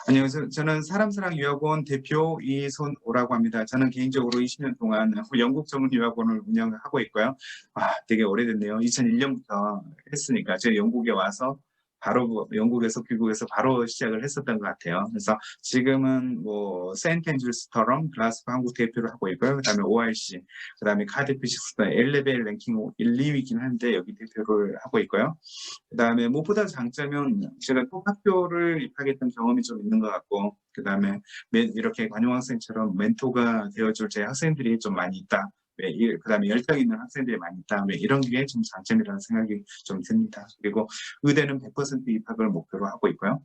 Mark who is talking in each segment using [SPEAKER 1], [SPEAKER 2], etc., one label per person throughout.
[SPEAKER 1] 안녕하세요. 저는 사람사랑유학원 대표 이손오라고 합니다. 저는 개인적으로 20년 동안 영국 전문 유학원을 운영하고 있고요. 되게 오래됐네요. 2001년부터 했으니까 제가 영국에 와서 바로 영국에서 귀국해서 바로 시작을 했었던 것 같아요. 그래서 지금은 뭐 세인트앤드루스처럼 글라스고 한국 대표를 하고 있고요. 그다음에 ORC, 그다음에 카드피식스 엘레벨 랭킹 1, 2위긴 한데 여기 대표를 하고 있고요. 그다음에 무엇보다 장점은 제가 꼭 학교를 입학했던 경험이 좀 있는 것 같고, 그다음에 이렇게 관용학생처럼 멘토가 되어줄 제 학생들이 좀 많이 있다. 그다음에 열정 있는 학생들이 많이 있다. 이런 게 좀 장점이라는 생각이 좀 듭니다. 그리고 의대는 100% 입학을 목표로 하고 있고요.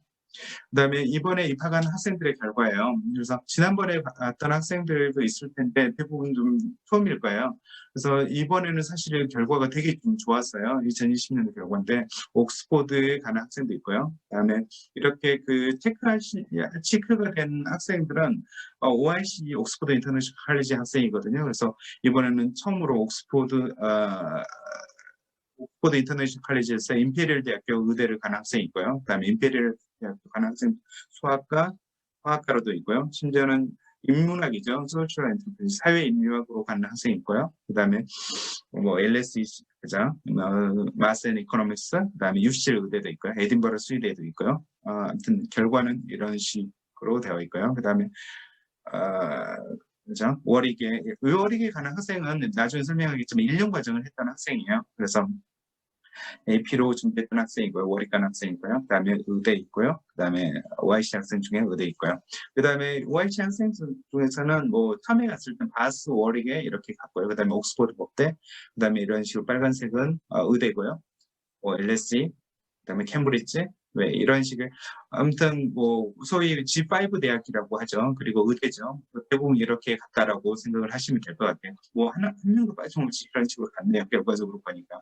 [SPEAKER 1] 그다음에 이번에 입학한 학생들의 결과예요. 그래서 지난번에 봤던 학생들도 있을 텐데 대부분 좀 처음일 거예요. 그래서 이번에는 사실 결과가 되게 좀 좋았어요. 2020년의 결과인데 옥스포드에 가는 학생도 있고요. 그다음에 이렇게 그 체크가 된 학생들은 OIC 옥스포드 인터내셔널 칼리지 학생이거든요. 그래서 이번에는 처음으로 옥스포드 인터내셔널 칼리지에서 임페리얼 대학교 의대를 간 학생이 있고요. 그다음에 임페리얼 대학교 간 학생 수학과 화학과로도 있고요. 심지어는 인문학이죠. 소셜 엔터프라이즈 사회인문학으로 가는 학생이 있고요. 그다음에 뭐 LSE 그죠? 마스 앤 이코노믹스, 그다음에 UCL 의대도 있고요. 에딘버러 수의대도 있고요. 아무튼 결과는 이런 식으로 되어 있고요. 그다음에 그죠? 월익에 가는 학생은 나중에 설명하겠지만 1년 과정을 했던 학생이에요. 그래서 AP로 준비했던 학생이고요. 월익간 학생이고요. 그다음에 의대 있고요. 그다음에 YC 학생 중에 의대 있고요. 그다음에 YC 학생 중에서는 뭐 처음에 갔을 때 바스 월익에 이렇게 갔고요. 그다음에 옥스퍼드 법대, 그다음에 이런 식으로 빨간색은 의대고요. 뭐 LSE, 그다음에 캠브리지, 왜 이런 식의 아무튼 뭐 소위 G5 대학이라고 하죠. 그리고 의대죠. 대부분 이렇게 갔다라고 생각을 하시면 될 것 같아요. 뭐 한 명도 빠짐없이 이런 식으로 갔네요. 결과적으로 보니까.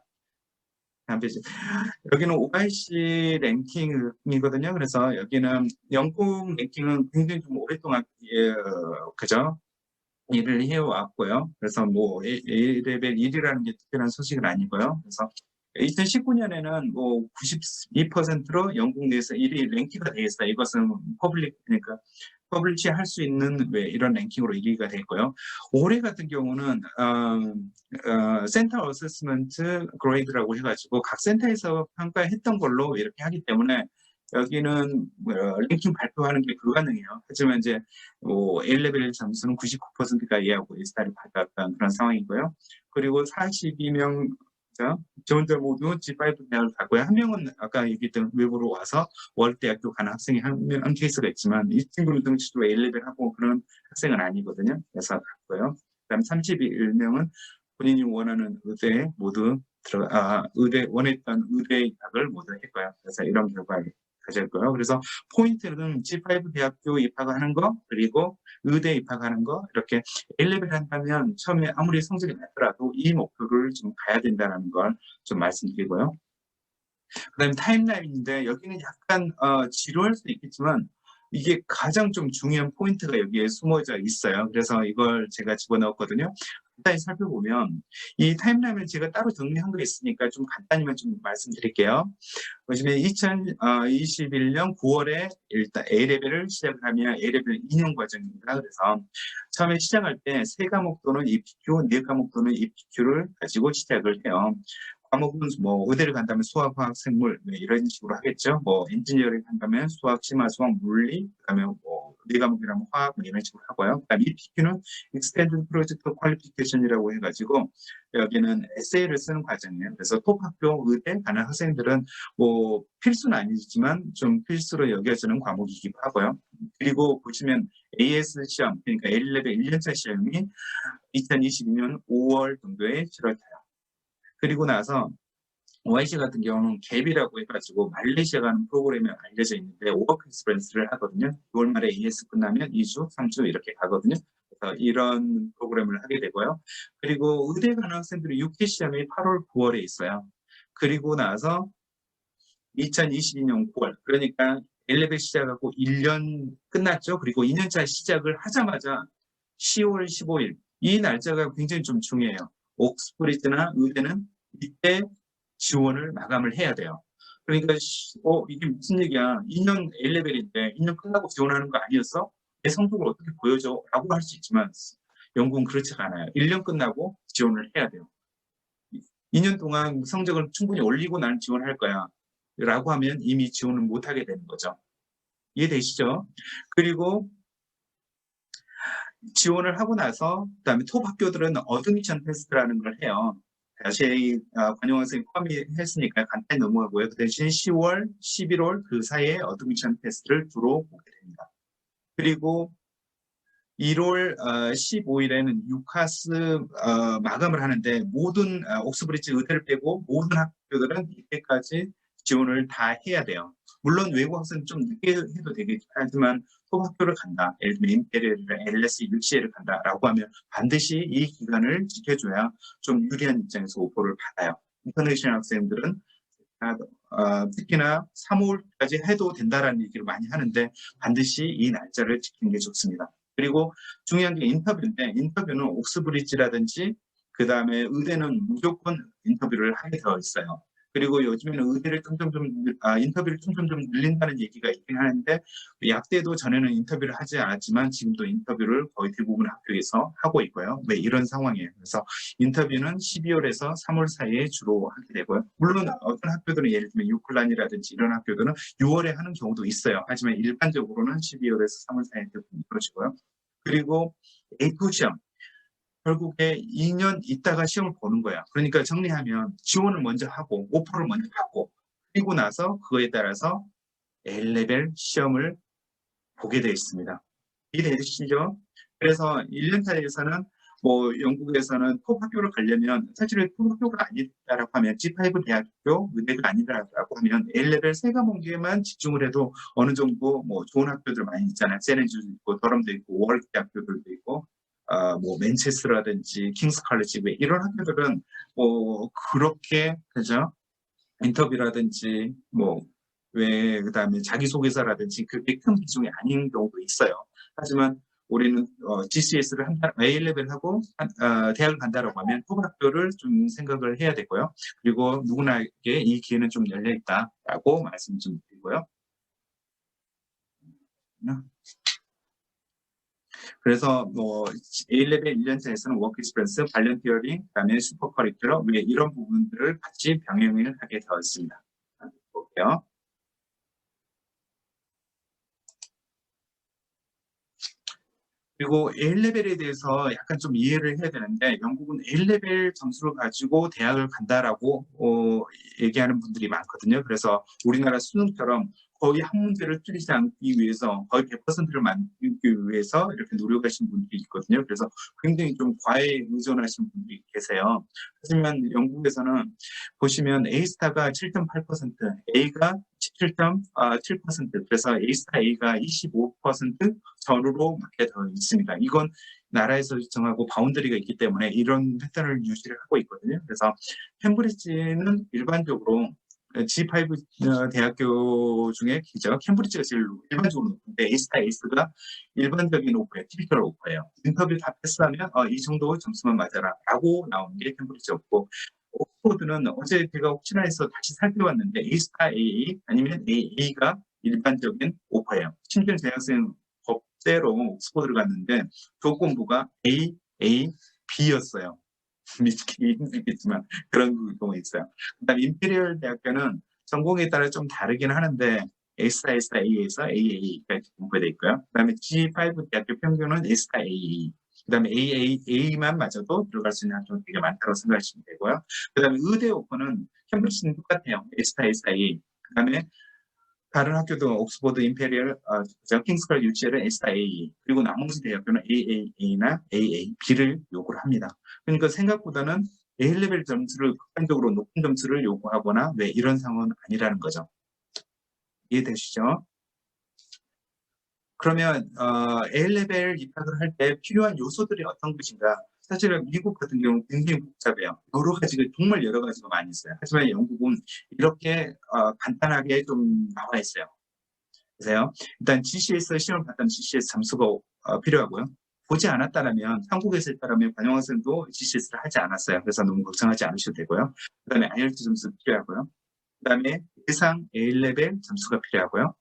[SPEAKER 1] 여기는 OIC 랭킹이거든요. 그래서 여기는 영국 랭킹은 굉장히 좀 오랫동안 그죠? 일을 해왔고요. 그래서 뭐 A레벨 1이라는 게 특별한 소식은 아니고요. 그래서 2019년에는 뭐 92%로 영국 내에서 1위 랭킹가 되어 있어요. 이것은 그러니까 퍼블리시 할 수 있는 이런 랭킹으로 1위가 됐고요. 올해 같은 경우는 센터 어세스먼트 그레이드라고 해가지고 각 센터에서 평가했던 걸로 이렇게 하기 때문에 여기는 랭킹 발표하는 게 불가능해요. 하지만 이제 뭐 A레벨 점수는 99%가 이하고 A스타를 받았던 그런 상황이고요. 그리고 42명 지원자 모두 G5 대학을 갔고요. 한 명은 아까 얘기했던 외부로 와서 월대학교 가는 학생이 한 케이스가 있지만 이 친구는 등치도 A레벨 하고 그런 학생은 아니거든요. 그래서 갔고요. 그다음 31명은 본인이 원하는 의대에 모두 원했던 의대 입학을 모두 했고요. 그래서 이런 결과를 가졌고요. 그래서 포인트는 G5 대학교 입학하는 거, 그리고 의대 입학하는 거, 이렇게 A레벨 한다면 처음에 아무리 성적이 낮더라도 이 목표를 좀 가야 된다는 걸 좀 말씀드리고요. 그다음에 타임라인인데 여기는 약간 지루할 수도 있겠지만 이게 가장 좀 중요한 포인트가 여기에 숨어져 있어요. 그래서 이걸 제가 집어넣었거든요. 간단히 살펴보면 이 타임라인을 제가 따로 정리한 거 있으니까 좀 간단히만 좀 말씀드릴게요. 보시면 2021년 9월에 일단 A레벨을 시작을 하면 A레벨 2년 과정입니다. 그래서 처음에 시작할 때 3과목 또는 EPQ, 4과목 또는 EPQ를 가지고 시작을 해요. 과목은 뭐 의대를 간다면 수학, 화학, 생물 이런 식으로 하겠죠. 뭐 엔지니어링 한다면 수학, 심화, 수학, 물리, 그다음에 뭐 4과목이라면 화학 이런 식으로 하고요. 그다음 EPQ는 Extended Project Qualification이라고 해가지고 여기는 에세이를 쓰는 과정이에요. 그래서 톱학교 의대 가는 학생들은 뭐 필수는 아니지만 좀 필수로 여겨지는 과목이기도 하고요. 그리고 보시면 AS 시험, 그러니까 A레벨 1년차 시험이 2022년 5월 정도에 치러져요. 그리고 나서 OIC 같은 경우는 갭이라고 해가지고 말레이시아 가는 프로그램이 알려져 있는데 워크 익스퍼런스를 하거든요. 6월 말에 AS 끝나면 2주, 3주 이렇게 가거든요. 그래서 이런 프로그램을 하게 되고요. 그리고 의대 가는 학생들이 6기 시험이 8월, 9월에 있어요. 그리고 나서 2022년 9월, 그러니까 1레벨 시작하고 1년 끝났죠. 그리고 2년차 시작을 하자마자 10월 15일, 이 날짜가 굉장히 좀 중요해요. 옥스프리트나 의대는 이때 지원을 마감을 해야 돼요. 그러니까 이게 무슨 얘기야. 2년 A레벨인데 2년 끝나고 지원하는 거 아니었어? 내 성적을 어떻게 보여줘? 라고 할 수 있지만 영국은 그렇지가 않아요. 1년 끝나고 지원을 해야 돼요. 2년 동안 성적을 충분히 올리고 나는 지원할 거야. 라고 하면 이미 지원을 못하게 되는 거죠. 이해되시죠? 그리고 지원을 하고 나서 그다음에 톱 학교들은 어드미션 테스트라는 걸 해요. 다시 관영 학생이 포함했으니까 간단히 넘어가고요. 그 대신 10월, 11월 그 사이에 어드미션 테스트를 주로 보게 됩니다. 그리고 1월 15일에는 유카스 마감을 하는데 모든 옥스브리지 의대를 빼고 모든 학교들은 이때까지 지원을 다 해야 돼요. 물론 외국 학생은 좀 늦게 해도 되겠지만 하지만 톱 학교를 간다. 예를 들면 임페리얼이나 LS, UCL을 간다라고 하면 반드시 이 기간을 지켜줘야 좀 유리한 입장에서 오퍼를 받아요. 인터내셔널 학생들은 특히나 3월까지 해도 된다라는 얘기를 많이 하는데 반드시 이 날짜를 지키는 게 좋습니다. 그리고 중요한 게 인터뷰인데 인터뷰는 옥스브리지라든지 그 다음에 의대는 무조건 인터뷰를 하게 되어 있어요. 그리고 요즘에는 의대를 인터뷰를 좀 늘린다는 얘기가 있긴 하는데 약대도 전에는 인터뷰를 하지 않았지만 지금도 인터뷰를 거의 대부분 학교에서 하고 있고요. 왜 이런 상황이에요. 그래서 인터뷰는 12월에서 3월 사이에 주로 하게 되고요. 물론 어떤 학교들은 예를 들면 유클란이라든지 이런 학교들은 6월에 하는 경우도 있어요. 하지만 일반적으로는 12월에서 3월 사이에 이루어지고요. 그리고 A2 시험. 결국에 2년 있다가 시험을 보는 거야. 그러니까 정리하면 지원을 먼저 하고 오퍼를 먼저 받고 그리고 나서 그거에 따라서 A레벨 시험을 보게 되어 있습니다. 이해되시죠? 그래서 1년차에서는 영국에서는 톱 학교를 가려면 사실은 톱 학교가 아니다라고 하면 G5 대학교 의대가 아니다라고 하면 A레벨 세 과목에만 집중을 해도 어느 정도 좋은 학교들 많이 있잖아요. 세네주도 있고 더럼도 있고 워크 대학교들도 있고 맨체스터라든지 킹스 칼리지 이런 학교들은 그렇게 그죠? 인터뷰라든지 그다음에 자기소개서라든지 그게 큰 비중이 아닌 경우도 있어요. 하지만 우리는 GCS를 A레벨하고 대학을 간다라고 하면 톱 학교를 좀 생각을 해야 되고요. 그리고 누구나에게 이 기회는 좀 열려 있다라고 말씀 좀 드리고요. 그래서 A레벨 1년차에서는 워크 익스프레스, 발렌티어링, 그다음에 슈퍼 커리큘럼 이런 부분들을 같이 병행을 하게 되었습니다. 볼게요. 그리고 A레벨에 대해서 약간 좀 이해를 해야 되는데 영국은 A레벨 점수를 가지고 대학을 간다라고 얘기하는 분들이 많거든요. 그래서 우리나라 수능처럼 거의 한 문제를 틀리지 않기 위해서 거의 100%를 만들기 위해서 이렇게 노력하시는 분들이 있거든요. 그래서 굉장히 좀 과에 의존하시는 분들이 계세요. 하지만 영국에서는 보시면 A스타가 7.8%, A가 17.7%, 그래서 A스타 A가 25% 전후로 맞게 되어 있습니다. 이건 나라에서 정하고 바운더리가 있기 때문에 이런 패턴을 유지를 하고 있거든요. 그래서 캠브리지는 일반적으로 G5 대학교 중에 캠브리지가 제일 일반적으로 높은데 A스타 A스가 일반적인 오퍼예요. 티피컬 오퍼예요. 인터뷰 다 패스하면 이 정도 점수만 맞아라 라고 나오는 게 캠브리지였고 옥스포드는 어제 제가 혹시나 해서 다시 살펴봤는데 A스타 AA 아니면 AA가 일반적인 오퍼예요. 심지어 대학생 법대로 옥스포드를 갔는데 조건부가 A, A, B였어요. 믿기 힘들겠지만 그런 경우가 있어요. 그다음 임페리얼 대학교는 전공에 따라 좀 다르긴 하는데 S타, S타 A에서 AA가 공부되어 있고요. 그다음에 G5 대학교 평균은 S타 AA. 그다음에 AA만 맞아도 들어갈 수 있는 학교가 되게 많다고 생각하시면 되고요. 그다음에 의대 오퍼는 캠브리지는 똑같아요. S타, S타 AA. 그다음에 다른 학교도 옥스퍼드, 임페리얼, 킹스컬, UCL은 S타 AA, 그리고 나머지 대학교는 AAA나 AAB를 요구를 합니다. 그러니까 생각보다는 A레벨 점수를 극단적으로 높은 점수를 요구하거나 왜 이런 상황은 아니라는 거죠. 이해되시죠? 그러면 A레벨 입학을 할 때 필요한 요소들이 어떤 것인가? 사실은 미국 같은 경우는 굉장히 복잡해요. 정말 여러 가지가 많이 있어요. 하지만 영국은 이렇게 간단하게 좀 나와 있어요. 보세요. 일단 GCS 시험을 봤다면 GCS 점수가 필요하고요. 보지 않았다면 한국에서 했다면 관영학생도 GCS를 하지 않았어요. 그래서 너무 걱정하지 않으셔도 되고요. 그다음에 IELTS 점수 필요하고요. 그다음에 예상 A레벨 점수가 필요하고요.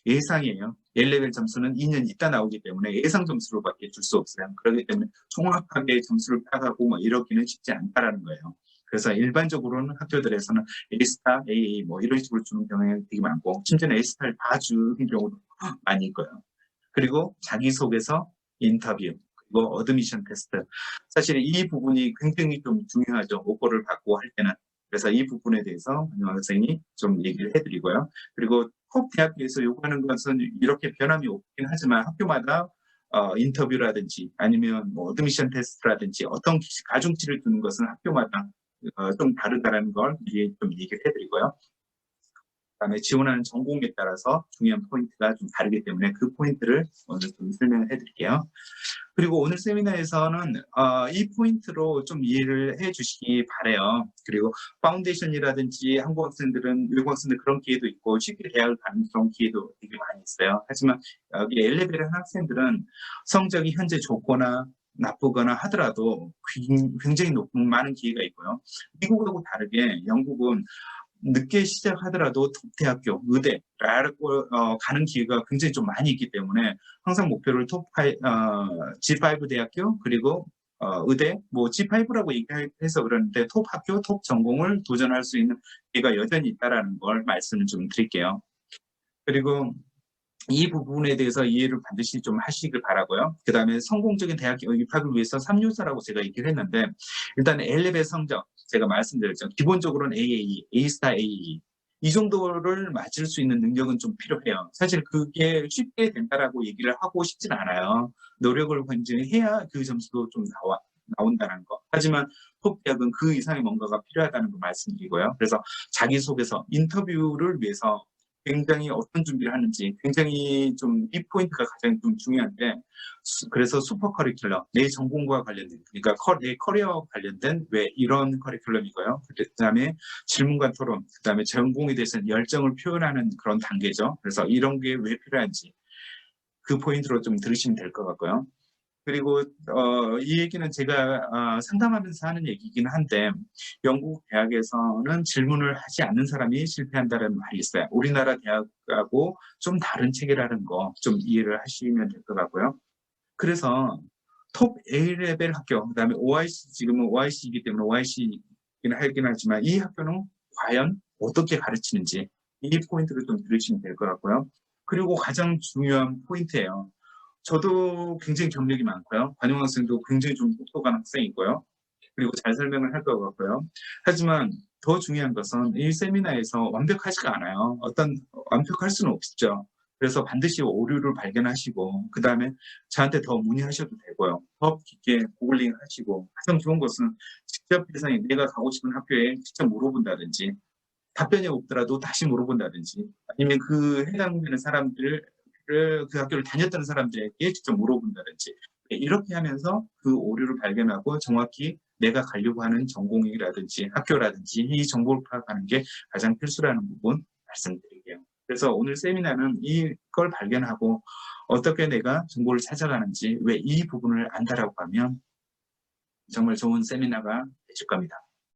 [SPEAKER 1] 예상이에요. A레벨 점수는 2년 있다 나오기 때문에 예상 점수로밖에 줄 수 없어요. 그렇기 때문에 정확하게 점수를 따가고 뭐 이러기는 쉽지 않다라는 거예요. 그래서 일반적으로는 학교들에서는 A스타, AA 뭐 이런 식으로 주는 경향이 되게 많고 심지어는 A스타를 다 주는 경우도 많이 있고요. 그리고 자기소개서, 인터뷰, 그리고 어드미션 테스트. 사실 이 부분이 굉장히 좀 중요하죠. 오퍼를 받고 할 때는. 그래서 이 부분에 대해서 선생님이 좀 얘기를 해드리고요. 그리고 꼭 대학교에서 요구하는 것은 이렇게 변함이 없긴 하지만 학교마다 인터뷰라든지 아니면 뭐 어드미션 테스트라든지 어떤 가중치를 두는 것은 학교마다 좀 다르다는 걸 좀 얘기를 해드리고요. 그다음에 지원하는 전공에 따라서 중요한 포인트가 좀 다르기 때문에 그 포인트를 오늘 좀 설명을 해드릴게요. 그리고 오늘 세미나에서는 이 포인트로 좀 이해를 해주시기 바래요. 그리고 파운데이션이라든지 한국 학생들은 외국 학생들 그런 기회도 있고 쉽게 대학을 가는 그런 기회도 되게 많이 있어요. 하지만 여기 엘레벨 한 학생들은 성적이 현재 좋거나 나쁘거나 하더라도 굉장히 높은 많은 기회가 있고요. 미국하고 다르게 영국은 늦게 시작하더라도 톱 대학교, 의대라고 가는 기회가 굉장히 좀 많이 있기 때문에 항상 목표를 G5 대학교 그리고 의대, 뭐 G5라고 얘기해서 그러는데 톱 학교, 톱 전공을 도전할 수 있는 기회가 여전히 있다는 걸 말씀을 좀 드릴게요. 그리고 이 부분에 대해서 이해를 반드시 좀 하시길 바라고요. 그 다음에 성공적인 대학 입학을 위해서 3요소라고 제가 얘기를 했는데 일단 A레벨 성적 제가 말씀드렸죠. 기본적으로는 AA, A스타 AA 이 정도를 맞을 수 있는 능력은 좀 필요해요. 사실 그게 쉽게 된다라고 얘기를 하고 싶진 않아요. 노력을 굉장히 해야 그 점수도 좀 나온다는 거. 하지만 톱 대학은 그 이상의 뭔가가 필요하다는 걸 말씀드리고요. 그래서 자기소개서, 인터뷰를 위해서 굉장히 어떤 준비를 하는지 굉장히 좀 이 포인트가 가장 좀 중요한데 그래서 슈퍼 커리큘럼 내 전공과 관련된 그러니까 내 커리어 관련된 왜 이런 커리큘럼이고요. 그다음에 질문과 토론 그다음에 전공에 대해서 열정을 표현하는 그런 단계죠. 그래서 이런 게 왜 필요한지 그 포인트로 좀 들으시면 될 것 같고요. 그리고 이 얘기는 제가 상담하면서 하는 얘기이긴 한데 영국 대학에서는 질문을 하지 않는 사람이 실패한다는 말이 있어요. 우리나라 대학하고 좀 다른 체계라는 거 좀 이해를 하시면 될 것 같고요. 그래서 톱 A레벨 학교, 그다음에 OIC, 지금은 OIC이기 때문에 OIC이긴 하긴 하지만 이 학교는 과연 어떻게 가르치는지 이 포인트를 좀 들으시면 될 것 같고요. 그리고 가장 중요한 포인트예요. 저도 굉장히 경력이 많고요. 관영 학생도 굉장히 좀 똑똑한 학생이고요. 그리고 잘 설명을 할 것 같고요. 하지만 더 중요한 것은 이 세미나에서 완벽하지가 않아요. 완벽할 수는 없죠. 그래서 반드시 오류를 발견하시고 그 다음에 저한테 더 문의하셔도 되고요. 더 깊게 고글링 하시고 가장 좋은 것은 직접 대상에 내가 가고 싶은 학교에 직접 물어본다든지 답변이 없더라도 다시 물어본다든지 아니면 그 해당되는 사람들을 그 학교를 다녔던 사람들에게 직접 물어본다든지 이렇게 하면서 그 오류를 발견하고 정확히 내가 가려고 하는 전공이라든지 학교라든지 이 정보를 파악하는 게 가장 필수라는 부분 말씀드릴게요. 그래서 오늘 세미나는 이걸 발견하고 어떻게 내가 정보를 찾아가는지 왜 이 부분을 안다라고 하면 정말 좋은 세미나가 되실 겁니다.